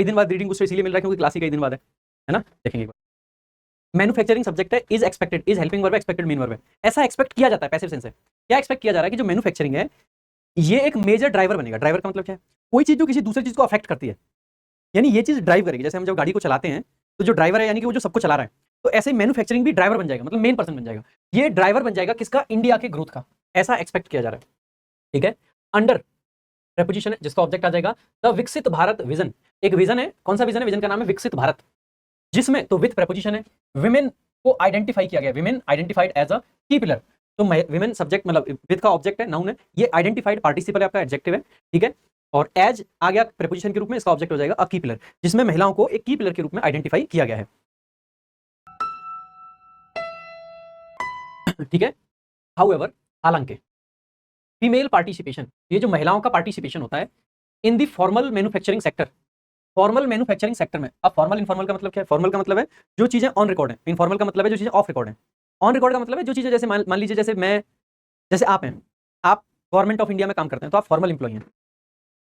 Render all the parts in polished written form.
कई दिन बाद रीडिंग बूस्टर इसलिए मिल रहा है क्योंकि क्लास ही कई दिन बाद है ना। देखेंगे एक बार, मैन्युफैक्चरिंग सब्जेक्ट है, is expected, is helping verb है, एक्सपेक्टेड मीन वर्ब है। ऐसा एक्सपेक्ट किया जाता है पैसिव सेंस से। क्या एक्सपेक्ट किया जा रहा है कि जो मैन्युफैक्चरिंग है ये एक मेजर ड्राइवर बनेगा। ड्राइवर का मतलब क्या है? कोई चीज जो किसी दूसरी चीज को अफेक्ट करती है, यानी ये चीज ड्राइव करेगी। जैसे हम जब गाड़ी को चलाते हैं तो जो ड्राइवर है यानी कि वो जो सबको चला रहा है, तो ऐसे ही मैन्युफैक्चरिंग भी ड्राइवर बन जाएगा, मतलब मेन पर्सन बन जाएगा। ये ड्राइवर बन जाएगा किसका? इंडिया के ग्रोथ का। ऐसा एक्सपेक्ट किया जा रहा है, ठीक है। अंडर प्रेपोजिशन है जिसका ऑब्जेक्ट आ जाएगा द विकसित भारत विजन। एक विजन है, कौन सा विजन है? विजन का नाम है विकसित भारत, जिसमें तो विथ प्रेपोजिशन है, विमेन को आइडेंटिफाई किया गया, विमेन आइडेंटिफाइड एज अ की पिलर। तो विमेन सब्जेक्ट मतलब विथ का ऑब्जेक्ट है, नाउन है, ये आइडेंटिफाइड पार्टिसिपल है, आपका एडजेक्टिव है, ठीक है। और एज आ गया प्रेपोजिशन के रूप में, इसका ऑब्जेक्ट हो जाएगा अ की पिलर, जिसमें महिलाओं को एक की पिलर के रूप में आइडेंटिफाई किया गया है, ठीक है। हाउएवर, हालांकि फीमेल पार्टिसिपेशन, ये जो महिलाओं का पार्टिसिपेशन होता है in the formal manufacturing sector, formal manufacturing sector में। अब फॉर्मल इनफॉर्मल का मतलब क्या है? फॉर्मल का मतलब है जो चीजें ऑन रिकॉर्ड है, इनफॉर्मल का मतलब है जो चीजें ऑफ रिकॉर्ड है। ऑन रिकॉर्ड का मतलब है जो चीजें, जैसे मान लीजिए जैसे मैं, जैसे आप हैं, आप गवर्नमेंट ऑफ इंडिया में काम करते हैं तो आप फॉर्मल इंप्लॉय हैं,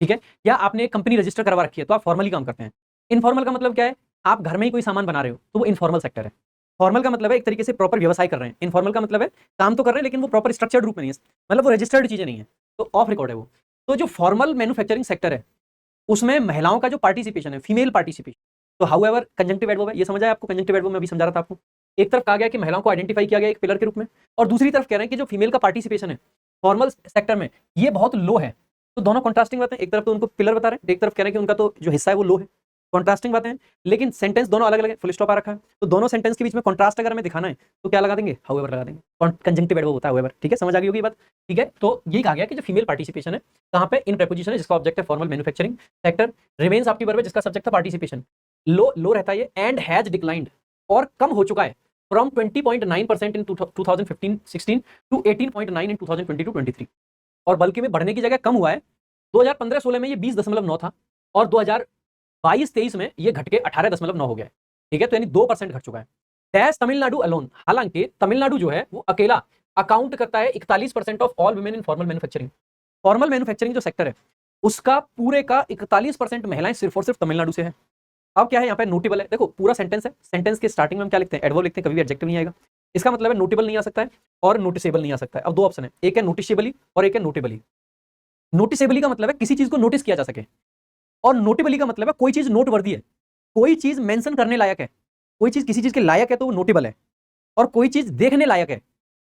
ठीक है। या आपने एक कंपनी रजिस्टर करवा रखी है तो आप फॉर्मली काम करते हैं। इनफॉर्मल का मतलब क्या है? आप घर में ही कोई सामान बना रहे हो तो वो इनफॉर्मल सेक्टर है। फॉर्मल का मतलब है एक तरीके से प्रॉपर व्यवसाय कर रहे हैं। इनफॉर्मल का मतलब है काम तो कर रहे हैं लेकिन वो प्रॉपर स्ट्रक्चर्ड रूप में नहीं है, मतलब वो रजिस्टर्ड चीजें नहीं है, तो ऑफ रिकॉर्ड है वो। तो जो फॉर्मल मैन्युफैक्चरिंग सेक्टर है उसमें महिलाओं का जो पार्टिसिपेशन है, फीमेल पार्टिसिपेशन, तो हाउएवर कंजंक्टिव एडवर्ब है, ये समझ आया आपको? कंजंक्टिव एडवर्ब मैं अभी समझा रहा था आपको। एक तरफ कहा गया कि महिलाओं को आइडेंटिफाई किया गया एक पिलर के रूप में, और दूसरी तरफ कह रहे हैं कि जो फीमेल का पार्टिसिपेशन है फॉर्मल सेक्टर में ये बहुत लो है। तो दोनों कॉन्ट्रास्टिंग बातें, एक तरफ तो उनको पिलर बता रहे हैं, एक तरफ कह रहे हैं कि उनका तो जो हिस्सा है वो लो है। कॉन्ट्रास्टिंग बातें हैं, लेकिन सेंटेंस दोनों अलग अलग है, फुल स्टॉप आ रखा है, तो दोनों सेंटेंस के बीच में कॉन्ट्रास्ट अगर हमें दिखाना है तो क्या लगा देंगे? हाउएवर लगा देंगे। कंजंक्टिव एडवर्ब होता है हाउएवर, ठीक है, समझ आ गई होगी बात, ठीक है। तो यही कहा गया कि जो फीमेल पार्टिसिपेशन है कहां पे? इन प्रेपोजिशन है जिसका ऑब्जेक्ट है फॉर्मल मैन्युफैक्चरिंग सेक्टर। रिमेन्स आपकी वर्ब है जिसका सब्जेक्ट था पार्टिसिपेशन, लो लो रहता है ये, एंड हैज डिक्लाइंड, और कम हो चुका है फ्रॉम 20.9% इन 2015-16 टू 18.9 इन 2022-23, और बल्कि में बढ़ने की जगह कम हुआ है। 2015-16 में ये 20.9 था और 2022-23 में ये घट के 18.9 हो गया है, ठीक है। तो यानी 2% घट चुका है। डैश तमिलनाडु अलोन, हालांकि तमिलनाडु जो है वो अकेला अकाउंट करता है 41% of all women in formal manufacturing. Formal manufacturing जो सेक्टर है उसका पूरे का 41% महिलाएं सिर्फ और सिर्फ तमिलनाडु से है। अब क्या है यहाँ पे? नोटेबल है, देखो पूरा सेंटेंस है, सेंटेंस के स्टार्टिंग में हम क्या लिखते हैं? एडवर्ब लिखते हैं, कभी भी एडजेक्टिव नहीं आएगा। इसका मतलब है नोटेबल नहीं आ सकता है और नोटिसेबल नहीं आ सकता है। अब दो ऑप्शन है, एक है नोटिसेबली और एक है नोटेबली। नोटिसेबली का मतलब है किसी चीज को नोटिस किया जा सके, और नोटेबली का मतलब है कोई चीज नोटवर्दी है, कोई चीज मेंशन करने लायक है, कोई चीज किसी चीज के लायक है तो वो नोटेबल है, और कोई चीज देखने लायक है,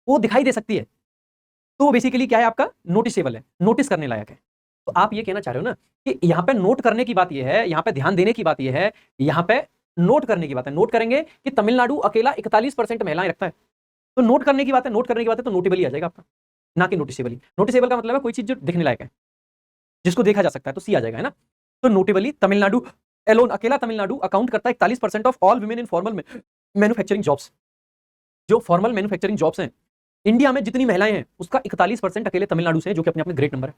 वो दिखाई दे सकती है, तो वो बेसिकली क्या है? आपका नोटिसेबल है, नोटिस करने लायक है। तो आप ये कहना चाह रहे हो ना कि यहाँ पे नोट करने की बात ये है, यहाँ पे ध्यान देने की बात ये है, यहाँ पे नोट करने की बात है। नोट करेंगे कि तमिलनाडु अकेला 41% महिलाएं रखता है, तो नोट करने की बात है, नोट करने की बात है, तो नोटेबली आ जाएगा आपका, ना कि नोटिसेबली। नोटिसेबल का मतलब है कोई चीज जो दिखने लायक है, जिसको देखा जा सकता है, तो सी आ जाएगा, है ना। तो नोटेबली तमिलनाडु एलोन, अकेला तमिलनाडु अकाउंट करता है 41% of all women in formal manufacturing jobs. जो फॉर्मल मैन्युफैक्चरिंग जॉब्स हैं इंडिया में जितनी महिलाएं हैं उसका 41% अकेले तमिलनाडु से है, जो कि अपने आप में ग्रेट नंबर है।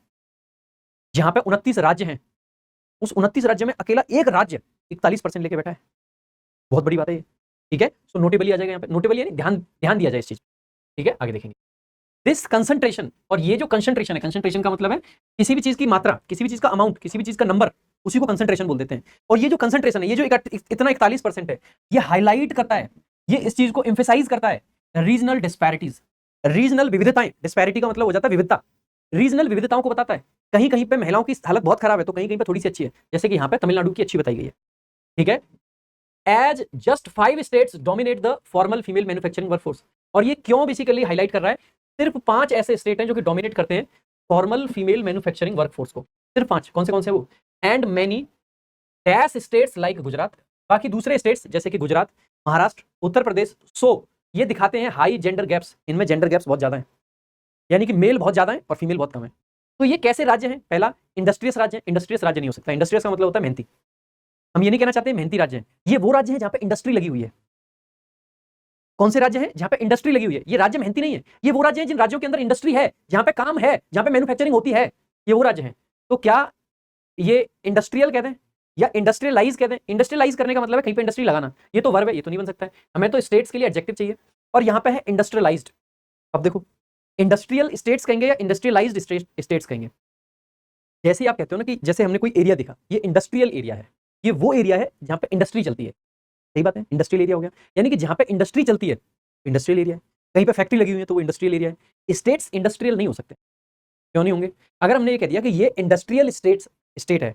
जहां पे 29 राज्य हैं, उस 29 राज्य में अकेला एक राज्य 41% लेके बैठा है, बहुत बड़ी बात है ये, ठीक है। सो नोटेबली आ जाएगा यहाँ पे, नोटेबली यानी ध्यान ध्यान दिया जाए इस चीज, ठीक है। आगे देखेंगे दिस कंसंट्रेशन, और ये जो कंसंट्रेशन है, कंसंट्रेशन का मतलब है किसी भी चीज की मात्रा, किसी भी चीज का अमाउंट, किसी भी चीज का नंबर, उसी को कंसंट्रेशन बोल देते हैं। और ये जो कंसंट्रेशन है, ये जो इतना 41% है, ये हाईलाइट करता है, ये इस चीज को एम्फेसाइज करता है रीजनल डिस्पैरिटीज, रीजनल विविधताएं। डिस्पैरिटी का मतलब हो जाता है विविधता, रीजनल विविधताओं को बताता है। कहीं कहीं पे महिलाओं की हालत बहुत खराब है तो कहीं कहीं पे थोड़ी सी अच्छी है, जैसे कि यहाँ पे तमिलनाडु की अच्छी बताई गई है, ठीक है। As just 5 states dominate the formal female manufacturing workforce, और ये क्यों बेसिकली हाईलाइट कर रहा है? सिर्फ 5 ऐसे स्टेट हैं जो कि डोमिनेट करते हैं फॉर्मल फीमेल मैन्युफैक्चरिंग वर्कफोर्स को, सिर्फ 5। कौन से वो? And many dash states like Gujarat, बाकी दूसरे स्टेट्स जैसे कि गुजरात, महाराष्ट्र, उत्तर प्रदेश, सो ये दिखाते हैं हाई जेंडर गैप्स, इनमें जेंडर गैप्स बहुत ज्यादा हैं, यानी कि मेल बहुत ज्यादा है और फीमेल बहुत कम है। तो ये कैसे राज्य हैं? पहला इंडस्ट्रियस राज्य है, इंडस्ट्रियस राज्य नहीं हो सकता, इंडस्ट्रियस का मतलब होता है मेहनती। हम ये नहीं कहना चाहते मेहनती राज्य हैं, ये वो राज्य है जहां पे इंडस्ट्री लगी हुई है। कौन से राज्य है जहां पे इंडस्ट्री लगी हुई है? ये राज्य मेहनती नहीं है, ये वो राज्य है जिन राज्यों के अंदर इंडस्ट्री है, जहां पे काम है, जहां पे मैन्युफैक्चरिंग होती है, ये वो राज्य है। तो क्या ये इंडस्ट्रियल कहते हैं या इंडस्ट्रियलाइज कहते हैं? इंडस्ट्रियलाइज करने का मतलब है कहीं पे इंडस्ट्री लगाना, ये तो वर्ब है, ये तो नहीं बन सकता है। हमें तो स्टेट्स के लिए एडजेक्टिव चाहिए, और यहाँ पे है इंडस्ट्रियलाइज्ड। अब देखो इंडस्ट्रियल स्टेट्स कहेंगे या इंडस्ट्रियलाइज्ड स्टेट्स कहेंगे। जैसे ही आप कहते हो ना कि जैसे हमने कोई एरिया देखा, ये इंडस्ट्रियल एरिया है, ये वो एरिया है जहां पे इंडस्ट्री चलती है, सही बात है, इंडस्ट्रियल एरिया हो गया, यानी कि जहां पे इंडस्ट्री चलती है इंडस्ट्रियल एरिया है, कहीं पे फैक्ट्री लगी हुई है तो वो इंडस्ट्रियल एरिया है। स्टेट्स इंडस्ट्रियल नहीं हो सकते, क्यों नहीं होंगे? अगर हमने ये कह दिया कि ये इंडस्ट्रियल स्टेट है,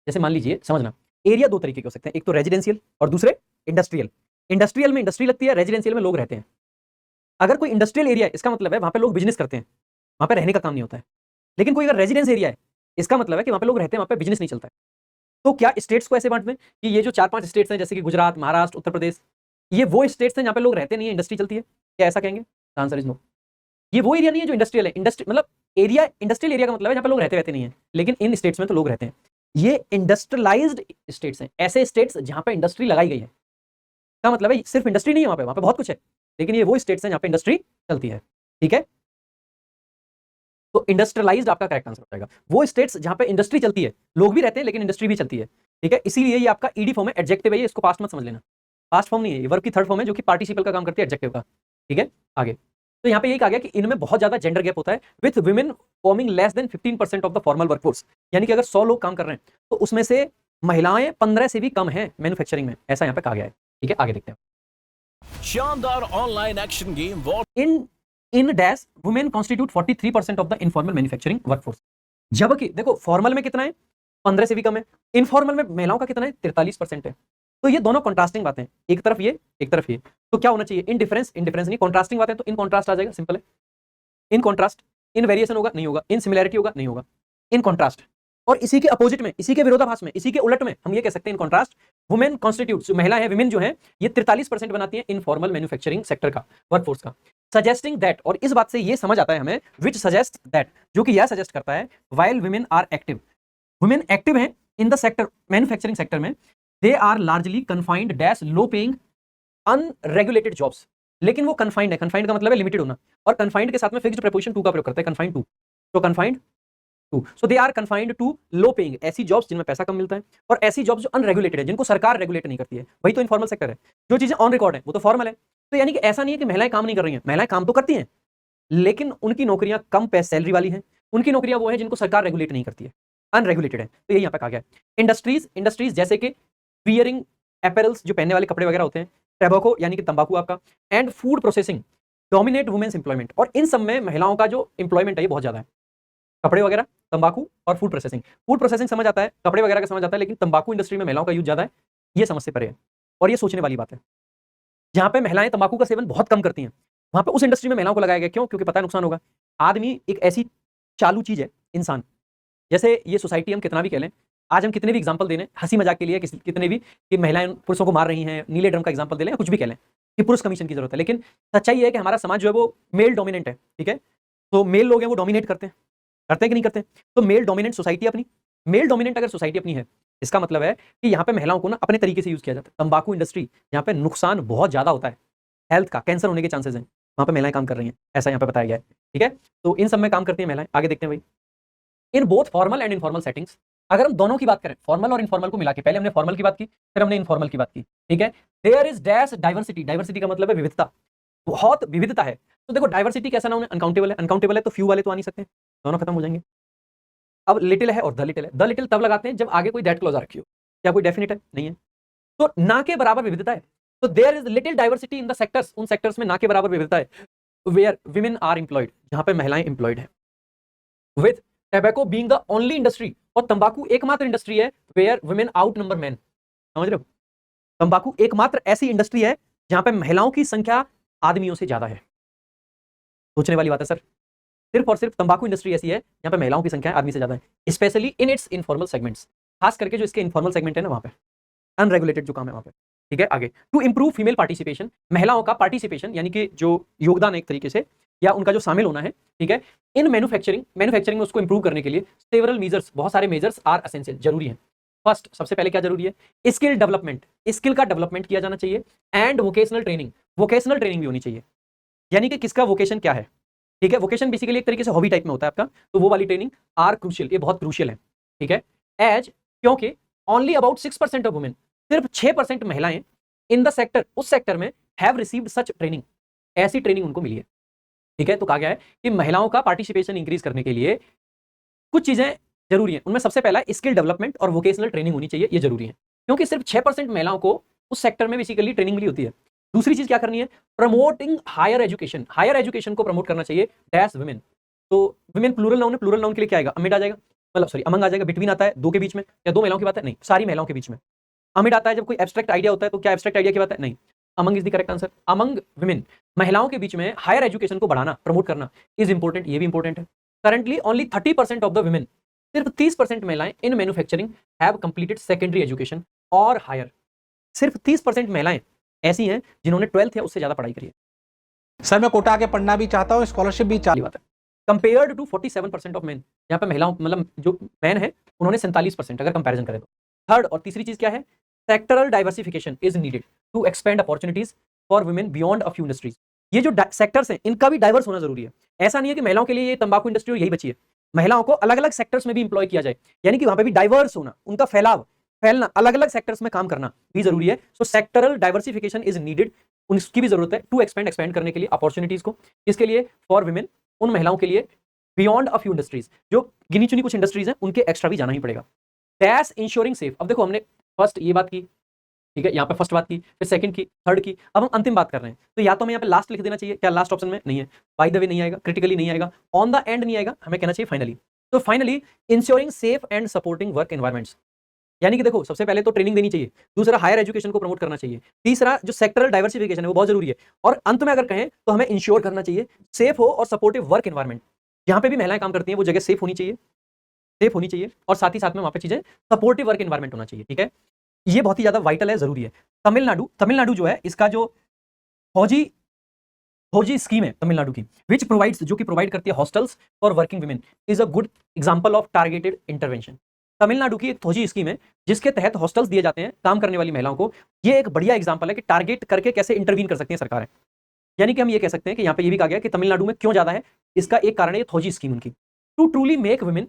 जैसे मान लीजिए, समझना, एरिया दो तरीके के हो सकते हैं, एक तो रेजिडेंशियल और दूसरे इंडस्ट्रियल। इंडस्ट्रियल में इंडस्ट्री लगती है, रेजिडेंशियल में लोग रहते हैं। अगर कोई इंडस्ट्रियल एरिया है, इसका मतलब है वहां पे लोग बिजनेस करते हैं, वहां पे रहने का काम नहीं होता है। लेकिन कोई अगर रेजिडेंस एरिया है, इसका मतलब है कि वहां पे लोग रहते हैं, वहां पे बिजनेस नहीं चलता है। तो क्या स्टेट्स को ऐसे बांट दें कि ये जो 4-5 स्टेट्स हैं, जैसे कि गुजरात, महाराष्ट्र, उत्तर प्रदेश, ये वो स्टेट्स हैं जहां पे लोग रहते नहीं है, इंडस्ट्री चलती है, क्या ऐसा कहेंगे? Answer is no. ये वो एरिया नहीं है जो इंडस्ट्रियल है। इंडस्ट्री मतलब एरिया, इंडस्ट्रियल एरिया का मतलब है जहां पे लोग रहते नहीं है, लेकिन इन स्टेट्स में तो लोग रहते हैं। ये इंडस्ट्रियलाइज्ड स्टेट्स हैं, ऐसे स्टेट्स जहां पे इंडस्ट्री लगाई गई है। का मतलब है सिर्फ इंडस्ट्री नहीं है वहां पे बहुत कुछ है, लेकिन ये वो स्टेट्स हैं जहां पे इंडस्ट्री चलती है। ठीक है, तो इंडस्ट्रियलाइज्ड आपका करेक्ट आंसर हो जाएगा। वो स्टेट्स जहां पे इंडस्ट्री चलती है, लोग भी रहते हैं लेकिन इंडस्ट्री भी चलती है। ठीक है, इसीलिए ये आपका ईडी फॉर्म है, एडजेक्टिव है, ये इसको पास्ट मत समझ लेना। पास्ट फॉर्म नहीं है, ये वर्ब की थर्ड फॉर्म है जो कि पार्टिसिपल का काम करती है, एडजेक्टिव का। ठीक है, आगे तो यहाँ पे यही कहा गया कि इनमें बहुत ज्यादा जेंडर गैप होता है, with women forming less than 15% of the formal workforce. यानी कि अगर 100 लोग काम कर रहे हैं तो उसमें से महिलाएं 15 से भी कम है मैन्युफैक्चरिंग में, ऐसा यहाँ पे कहा गया है। ठीक है, आगे देखते हैं। शानदार online action game in dash women constitute 43% of the informal manufacturing workforce. जबकि देखो फॉर्मल में कितना है, 15 से भी कम है, इनफॉर्मल में महिलाओं का कितना है, 43% है। तो ये दोनों कॉन्ट्रास्टिंग बातें, एक तरफ ये एक तरफ ये, तो क्या होना चाहिए? इनडिफरेंस, इनडिफरेंस नहीं, कॉन्ट्रास्टिंग बातें तो इन कॉन्ट्रास्ट आ जाएगा, सिंपल है। इन कॉन्ट्रास्ट, इन वेरिएशन होगा नहीं होगा, इन सिमिलैरिटी होगा नहीं होगा, इन कॉन्ट्रास्ट। और इसी के अपोजिट में, इसी के विरोधाभास में, इसी के उलट में हम ये कह सकते हैं इन कॉन्ट्रास्ट वुमेन कॉन्स्टिट्यूट, महिला है, विमेन जो है, ये 43% बनाती है इनफॉर्मल मैन्युफैक्चरिंग सेक्टर का, वर्कफोर्स का। सजेस्टिंग दैट, और इस बात से ये समझ आता है हमें, विच सजेस्ट दैट, जो कि यह सजेस्ट करता है, while women are active, women active है in the sector, manufacturing sector में, they are largely confined dash low paying unregulated jobs. लेकिन वो कन्फाइंड है, कन्फाइंड का मतलब है लिमिटेड होना, और कन्फाइंड के साथ में फिक्स्ड प्रीपोजिशन टू का प्रयोग करता है, कन्फाइंड टू, तो confined to, so they are confined to low paying, ऐसी जॉब्स जिनमें पैसा कम मिलता है, और ऐसी जॉब्स जो अनरेगुलेटेड है, जिनको सरकार रेगुलेट नहीं करती है, वही तो इनफॉर्मल सेक्टर है। जो चीजें ऑन रिकॉर्ड है वो तो फॉर्मल है। तो यानी कि ऐसा नहीं है कि महिलाएं काम नहीं कर रही हैं, महिलाएं काम तो करती हैं, लेकिन उनकी नौकरियां कम सैलरी वाली हैं, उनकी नौकरियां वो हैं जिनको सरकार रेगुलेट नहीं करती है, अनरेगुलेटेड है। तो यही यहाँ पे कहा गया। इंडस्ट्रीज, इंडस्ट्रीज जैसे कि वियरिंग एपेरल्स, जो पहनने वाले कपड़े वगैरह होते हैं, टैबाको यानी कि तंबाकू आपका, and food processing dominate women's employment, और इन सब में महिलाओं का जो एम्प्लॉयमेंट है ये बहुत ज्यादा है। कपड़े वगैरह, तंबाकू और फूड प्रोसेसिंग। फूड प्रोसेसिंग समझ आता है, कपड़े वगैरह का समझ आता है, लेकिन तंबाकू इंडस्ट्री में महिलाओं का यूज ज्यादा है, ये समझ से परे है, और ये सोचने वाली बात है। जहां पे महिलाएं तंबाकू का सेवन बहुत कम करती हैं, वहां पे उस इंडस्ट्री में महिलाओं को लगाया गया, क्यों? क्योंकि पता है नुकसान होगा। आदमी एक ऐसी चालू चीज है, इंसान, जैसे ये सोसाइटी हम कितना भी कह लें, आज हम कितने भी एग्जांपल दे लें हंसी मजाक के लिए, कितने भी कि महिलाएं पुरुषों को मार रही हैं, नीले ड्रम का एग्जांपल दे लें, कुछ भी कह लें कि पुरुष कमीशन की जरूरत है, लेकिन सच्चाई है कि हमारा समाज जो है वो मेल डोमिनेंट है। ठीक है, तो मेल लोग हैं वो डोमिनेट करते हैं, करते हैं कि नहीं करते? तो मेल डोमिनेंट सोसाइटी अपनी, मेल डोमिनेंट अगर सोसाइटी अपनी है, इसका मतलब है कि यहाँ पे महिलाओं को ना अपने तरीके से यूज किया जाता है। तंबाकू इंडस्ट्री, यहाँ पे नुकसान बहुत ज्यादा होता है, हेल्थ का, कैंसर होने के चांसेस हैं, वहां पे महिलाएं काम कर रही हैं, ऐसा यहाँ पे बताया गया है। ठीक है, तो इन सब में काम करती हैं महिलाएं। आगे देखते हैं भाई, in both formal and informal settings, अगर हम दोनों की बात करें, फॉर्मल और इनफॉर्मल को मिला के, पहले हमने फॉर्मल की बात की, फिर हमने इनफॉर्मल की बात की। ठीक है, there is dash diversity, diversity का मतलब है विविधता, बहुत विविधता है। तो देखो डाइवर्सिटी कैसा नाउन है? अनकाउंटेबल है, अनकाउंटेबल है तो फ्यू वाले तो आ नहीं सकते, दोनों खत्म हो जाएंगे। अब लिटिल है और द लिटिल है, द लिटिल तब लगाते हैं जब आगे कोई दैट क्लॉज आ रखी हो, क्या कोई डेफिनेट है? नहीं है, तो ना के बराबर विविधता है। तो there is little diversity in the sectors, उन सेक्टर्स में ना के बराबर विविधता है, वेयर विमेन आर एम्प्लॉयड, जहां पे महिलाएं एम्प्लॉयड है, with tobacco being the only industry, और तंबाकू एकमात्र इंडस्ट्री है where women outnumber men. समझ रहे हो? तंबाकू एकमात्र ऐसी इंडस्ट्री है जहां पे महिलाओं की संख्या आदमियों से ज्यादा है। सोचने वाली बात है सर, सिर्फ और सिर्फ तंबाकू इंडस्ट्री ऐसी है जहां पे महिलाओं की संख्या आदमी से ज्यादा है, specially in its informal segments, खास करके जो इसके इनफॉर्मल सेगमेंट है ना, वहां पे अनरेगुलेटेड जो काम है वहां पे। ठीक है, आगे, टू इंप्रूव फीमेल पार्टिसिपेशन, महिलाओं का पार्टिसिपेशन यानी कि जो योगदान है एक तरीके से, या उनका जो शामिल होना है, ठीक है, इन मैन्युफैक्चरिंग, मैन्युफैक्चरिंग में उसको इंप्रूव करने के लिए सेवरल मेजर्स, बहुत सारे मेजर्स आर एसेंशियल, जरूरी है। फर्स्ट, सबसे पहले क्या जरूरी है? स्किल डेवलपमेंट, स्किल का डेवलपमेंट किया जाना चाहिए, and vocational training, vocational training भी होनी चाहिए, यानी कि किसका वोकेशन क्या है। ठीक है, वोकेशन बेसिकली एक तरीके से हॉबी टाइप में होता है आपका, तो वो वाली ट्रेनिंग आर क्रूशियल, ये बहुत क्रूशियल है। ठीक है, एज, क्योंकि ओनली अबाउट 6% ऑफ वुमेन, सिर्फ 6% महिलाएं इन द सेक्टर, उस सेक्टर में हैव रिसीव्ड सच ट्रेनिंग, ऐसी ट्रेनिंग उनको मिली है। ठीक है, तो कहा गया है कि महिलाओं का पार्टिसिपेशन इंक्रीज करने के लिए कुछ चीजें जरूरी है, उनमें सबसे पहला स्किल डेवलपमेंट और वोकेशनल ट्रेनिंग होनी चाहिए, ये जरूरी है। क्योंकि सिर्फ 6% महिलाओं को उस सेक्टर में बेसिकली ट्रेनिंग मिली होती है। दूसरी चीज क्या करनी है, promoting higher education, higher education को प्रमोट करना चाहिए डैश वुमेन। तो वुमेन प्लूरल नाउन है, प्लूरल नाउन के लिए क्या आएगा, अमिड आ जाएगा, मतलब सॉरी अमंग आ जाएगा, बिटवीन आता है दो के बीच में, या दो महिलाओं की बात है, नहीं सारी महिलाओं के बीच में। अमिड आता है जब कोई एब्स्ट्रैक्ट आइडिया होता है, तो क्या एब्स्ट्रैक्ट आइडिया की बात है, नहीं, among is the correct answer. Among women, महिलाओं के बीच में हायर एजुकेशन को बढ़ाना, प्रमोट करना इज इंपॉर्टेंट, ये भी इंपॉर्टेंट है। Currently only 30% of the women, सिर्फ 30% महिलाएं in manufacturing have completed secondary education और हायर। सिर्फ 30% महिलाएं ऐसी हैं जिन्होंने 12th या उससे ज्यादा पढ़ाई करी है। सर मैं कोटा आके पढ़ना भी चाहता हूँ, स्कॉलरशिप भी वाली बात है, कंपेयर्ड टू 47% ऑफ मेन, यहाँ पे महिलाओं मतलब जो मैन है उन्होंने 47% अगर कंपैरिजन करें तो। थर्ड और तीसरी चीज क्या है, sectoral diversification is needed to expand opportunities for women beyond a few industries. ये जो सेक्टर्स हैं इनका भी डाइवर्स होना जरूरी है। ऐसा नहीं है कि महिलाओं के लिए ये तंबाकू इंडस्ट्री और यही बची है, महिलाओं को अलग अलग सेक्टर्स में भी इंप्लॉय किया जाए, यानी कि वहां पे भी डाइवर्स होना, उनका फैलना अलग अलग सेक्टर्स में काम करना भी जरूरी है। सो सेक्टरल डाइवर्सिफिकेशन इज नीडेड, उनकी भी जरूरत है टू एक्सपेंड करने के लिए अपॉर्चुनिटीज को, इसके लिए फॉर वुमेन, उन महिलाओं के लिए बियॉन्ड अ फ्यू इंडस्ट्रीज, जो गिनी चुनी कुछ इंडस्ट्रीज हैं उनके एक्स्ट्रा भी जाना ही पड़ेगा। डैश इंश्योरिंग सेफ, अब देखो हमने फर्स्ट ये बात की, ठीक है, यहाँ पे फर्स्ट बात की, फिर सेकंड की, थर्ड की, अब हम अंतिम बात कर रहे हैं, तो या तो हमें यहाँ पे लास्ट लिख देना चाहिए, क्या लास्ट ऑप्शन में नहीं है, बाय द वे नहीं आएगा, क्रिटिकली नहीं आएगा, ऑन द एंड नहीं आएगा, हमें कहना चाहिए फाइनली। तो finally ensuring safe and supporting work environments, यानी कि देखो सबसे पहले तो ट्रेनिंग देनी चाहिए, दूसरा हायर एजुकेशन को प्रमोट करना चाहिए, तीसरा जो सेक्टरल डाइवर्सिफिकेशन है वो बहुत जरूरी है, और अंत में अगर कहें तो हमें इंश्योर करना चाहिए सेफ हो और सपोर्टिव वर्क एनवायरमेंट, जहां पे भी महिलाएं काम करती हैं वो जगह सेफ होनी चाहिए, और साथ ही साथ में वहां पे चीजें सपोर्टिव वर्क एनवायरमेंट होना चाहिए, ठीक है। ये बहुत ही ज्यादा वाइटल है, जरूरी है। तमिलनाडु जो है इसका जो फौजी स्कीम है तमिलनाडु की, विच प्रोवाइड्स, जो कि प्रोवाइड करती है hostels for working women, is a good example of targeted intervention. Tamil Nadu की एक फौजी स्कीम है जिसके तहत हॉस्टल्स दिए जाते हैं काम करने वाली महिलाओं को। ये एक बढ़िया एग्जांपल है कि टारगेट करके कैसे इंटरवीन कर सकती हैं सरकारें। यानी कि हम ये कह सकते हैं कि यहाँ पे ये भी कहा गया कि तमिलनाडु में क्यों ज्यादा है, इसका एक कारण है ये फौजी स्कीम उनकी। टू ट्रूली मेक वुमेन,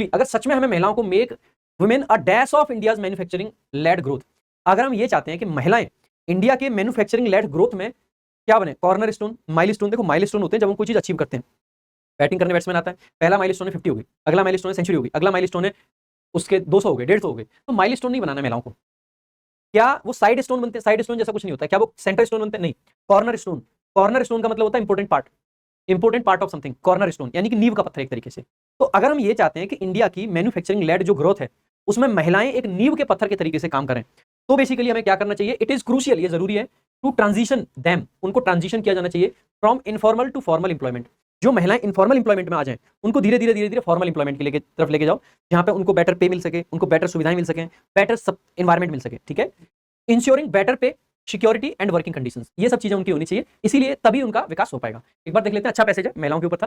अगर सच में हमें महिलाओं को make women a dash of India's manufacturing led growth, अगर हम ये चाहते हैं कि महिलाएं इंडिया के मैन्युफैक्चरिंग लेड ग्रोथ में क्या बने, कॉर्नर स्टोन, माइलस्टोन, देखो माइलस्टोन होते हैं जब हम कोई चीज अचीव करते हैं। बैटिंग करने बैट्समैन आता है, पहला माइलस्टोन है 50 हो गई, अगला माइलस्टोन है सेंचुरी हो गई, अगला माइलस्टोन है उसके 200 हो गए, 150 हो गए, तो माइलस्टोन नहीं बनाना महिलाओं को। क्या वो साइड स्टोन बनते हैं, साइड स्टोन जैसा कुछ नहीं होता है, क्या वो सेंटर स्टोन बनते हैं, नहीं, कॉर्नर स्टोन का मतलब होता है important part of something, corner stone यानी कि नींव का पत्थर एक तरीके से। तो अगर हम ये चाहते हैं कि इंडिया की मैन्युफैक्चरिंग लेड जो ग्रोथ है उसमें महिलाएं एक नींव के पत्थर के तरीके से काम करें, तो बेसिकली हमें क्या करना चाहिए, इट इज क्रूशियल, ये जरूरी है, टू ट्रांजिशन देम, उनको ट्रांजिशन किया जाना चाहिए from informal to formal employment. जो महिलाएं इनफॉर्मल इंप्लॉयमेंट में आ जाएं उनको धीरे धीरे फॉर्मल इंप्लॉयमेंट की तरफ लेके जाओ, जहां पे उनको बेटर पे मिल सके, उनको बेटर सुविधाएं मिल सके, बेटर एनवायरमेंट मिल सके, ठीक है। इंश्योरिंग बेटर पे, सिक्योरिटी एंड वर्किंग कंडीशंस, ये सब चीजें उनकी होनी चाहिए, इसीलिए तभी उनका विकास हो पाएगा। एक बार देख लेते हैं, अच्छा पैसेज है, महिलाओं के ऊपर था।